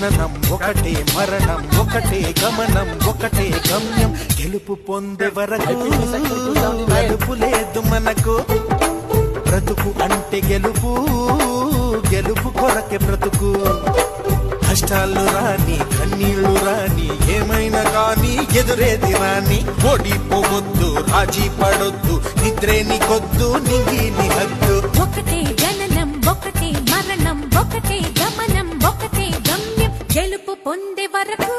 జననం ఒకటే మరణం ఒకటే గమనం ఒకటే గమ్యం గెలుపు పొందే వరకు గెలుపు లేదు మనకు బ్రతుకు అంటే గెలుపు గెలుపు కొరకే బ్రతుకు కష్టాలు రాని కన్నీళ్లు రాని ఏమైనా కానీ ఎదురేది రాని ఓడిపోవద్దు రాజీ పడొద్దు నిద్రే నీకొద్దు నింగి నీ హద్దు ఒకటే జననం ఒకటే మరణం ఒకటే గమనం ఒకటే గమ్యం గెలుపు పొందే వరకు